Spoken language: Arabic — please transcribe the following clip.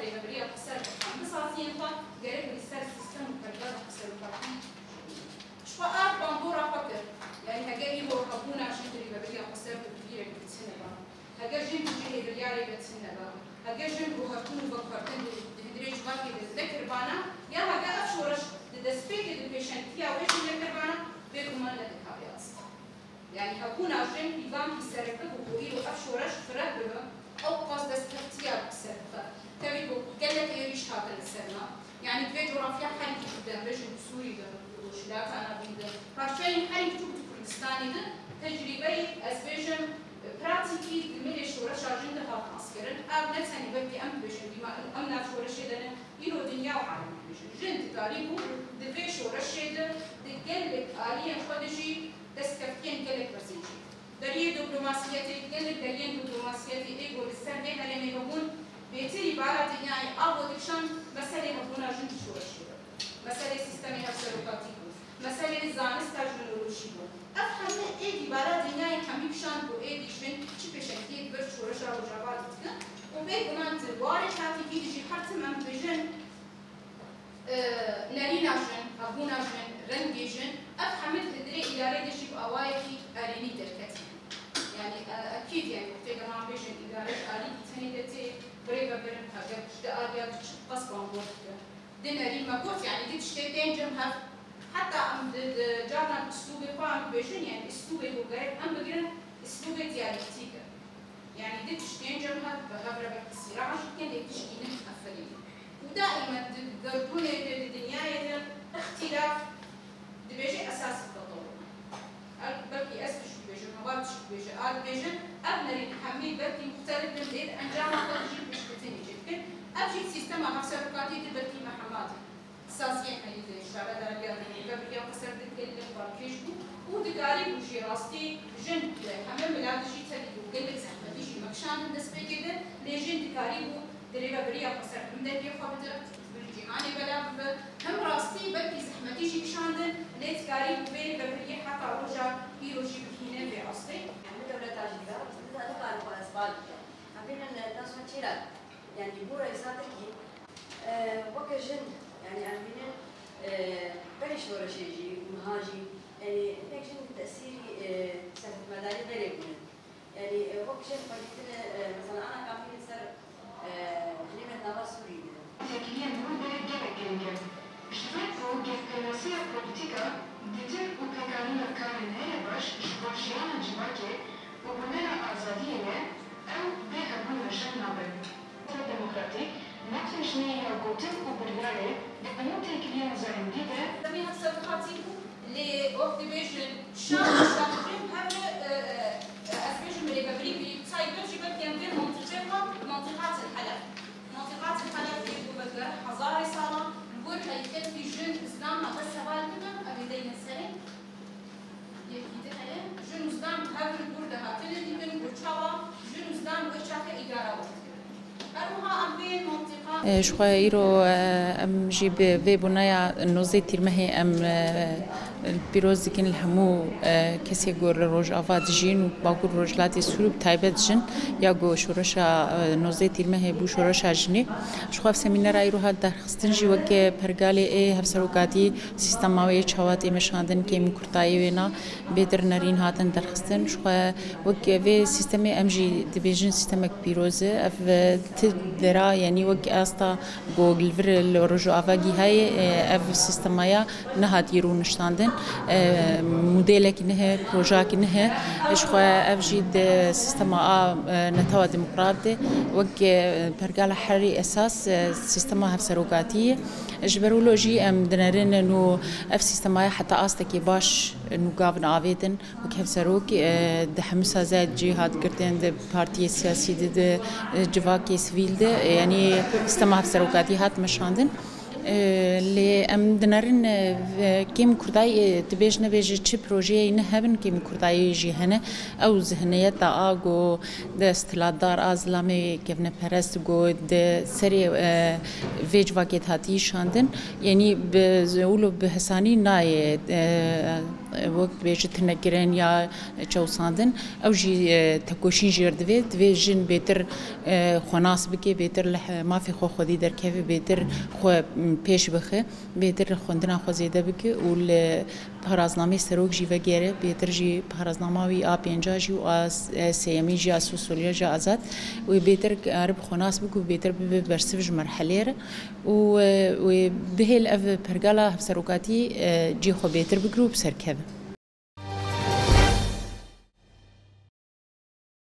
بريبريا قصر بساطين فقرب السر سيستم وكرر قصر وكرر شو باندورا فكر يعني هجاي هو حبونا عشان بريبريا قصر كبيرة بتسنة هجا جنب جهة بريالي بتسنة هجا جنب وهكون بكرتين هدريج باقي الذكر بانا يا هجا أشورش دسبيك البيشنت فيها وإيش الذكر بانا بيكون مالنا الكابياس يعني هكون عشان نظام يسرقه وقولي أشورش فرق أو قصد استفتيار بسرقه تبي قلت يريش هذا السنة يعني في جغرافيا حالي جدا رجل سوري وشلاف أنا بيدا عشان حالي جبت كردستاني ده تجربة أسبيجن براتيكي دميرش ورش أجندة هات عسكرين أو نتاني بقي أم بيجن بما أم ناس ورش يدنا يرو دنيا وعالم بيجن جند تاريخو دفيش ورش يد تقلب آليا خدجي دستكفتين قلب برسيجي دريه دبلوماسياتي قلب دريين دبلوماسياتي إيجو للسنة هلمي يبون بيتري بارا دنياي أبو دكشان مسألة هبونا جند شو ورش يد مسألة سيستمي هفسروقاتي مسألة زانستا جنولوجي أفهم إيه بارا دنياي حميد شان بو إيه ديشين شو بيشنتي برش ورشة وجواب تكن وبيكونان تبارك هاتي في ديجي حتى من بيجن نارينا جن أبونا جن رنجي جن أفهم تدري إدارة ديجي بأوايكي أريني دركتي يعني أكيد يعني وقتها ما بيجن إدارة أريني تاني بريبا برن هاجر شدا آليا تشقص بانبورت دين أرين ما قلت يعني دي تشتين جمها حتى أم جارنا أسلوب قام بيجن يعني أسلوبه هو غير أم بقرن أسلوب ديالكتيكا يعني دي تشتين جمها بهبرة بالصراع عشان كده تشتين أفلين ودائما دردون الدنيا اختلاف بيجي أساس التطور بلكي أسبش بيجي مواد بيجي آل بيجي أبنري حميد بلكي مختلف من دير أنجام تجيب مش بتني جدا أبجي سيستم هفسروقاتي بلكي محماتي أساسيا هيدا الشارع داريا بريبريا قصر دكتور باركيش ودكاري وشي راستي جن حمل ملاد شي تلي وقلك زحمة ديجي مكشان بالنسبة كده لجن دكاري بريبريا قصر من دبي خبطت بالجهاني بلا هم راستي بلكي زحمة ديجي كشاندن ليتكاري بريبريا حتى رجع يروجي بكينة بعصري يعني دولة تاجيكا هذا كان بالأسباب عبينا الناس هتشيلات يعني بورا يساتكي وكجن يعني عندنا بريش ورا شيء مهاجي يعني نكشن تأثيري سبب مداري بريبون يعني وكشن فجأة مثلا أنا كان في سر كلمة نبى سوري تكليا من بلد جبل اشتغلت كنسية بوليتيكا ديتر وكانوا كانوا هنا باش شباشيان جواكي وبناء أزادية أو بها بنشان نابل ديمقراطيك نفس شنية وقتل وبريالي بنوتي كليان زين ديدا تبي هفسروقاتي اللي وقت بيجن شاطرين هذا أسبيجن بريبري سايبر جبت يمكن منطقات الحلب في بقدر حضاري صالة نقول هيكل في جن إسلام بس سوال كنا أبيدين السنة يكيد عليه جن إسلام هذا نقول ده هاتين اللي بنقول شوا جن إسلام وشاكة إدارة شو إيرو أم جيب في بنايا نوزي ترمه أم بيروز كن الحمو كسي جور روج أفاد جين وباقول روجلاتي سروب تايبت جن يا جو شورشا نوزي ترمه بو شورشا جني شو خاف سمينار إيرو هاد درخستن جي وك برجالي إيه هفسروقاتي سيستماوي شواتي مشاندن كيم كرتاي وينا بدر نارين هاتن درخستن شو وك في سيستمي أم جي ديفيجن سيستمك بيروز أف تدرا يعني وك أستا جوجل فيرل رجو أفاجي هاي أف سيستمايا نهاد يرون شتاندن موديلك إنها بروجاك إنها إشخوا أفجد سيستما نتوى ديمقراطي وك برجال حري أساس سيستما هفسروقاتية جبرولوجي أم دنرين إنه أف سيستمايا حتى أستكي باش إنه قابنا عبيدن وكيف سروك دحمسها زاد جهاد قرتين ده بارتي سياسي ده جواكي سفيل ده يعني سيستما هفسروقاتي هات مشاندن اللي أم دنرين كيم كرداي تبيج نبيج تشي بروجي نهبن كيم كرداي يجي هنا أو ذهنية تاعو ده استلادار أزلامي كيف نبرست جو ده سري فيج واكيت هاتي شاندن يعني بزولو بحساني ناي وقت بيجت نجرين يا شوصاندن أو جي تكوشين جير دوي جن بيتر خناس بكي بيتر ما في خو خدي در كيف بيتر خو پیش بخه بيتر خوندنا خو زيده بكي وال پارازنامه سروک جی وگیره بهتر جی پارازنامه وی آ پنجاه جی و آ سیمی جی سوسولیا جی آزاد و بهتر عرب خناس بکو بهتر برسفج مرحله و به الاف پرگالا سروکاتی جی خو بهتر بگرو بسرکه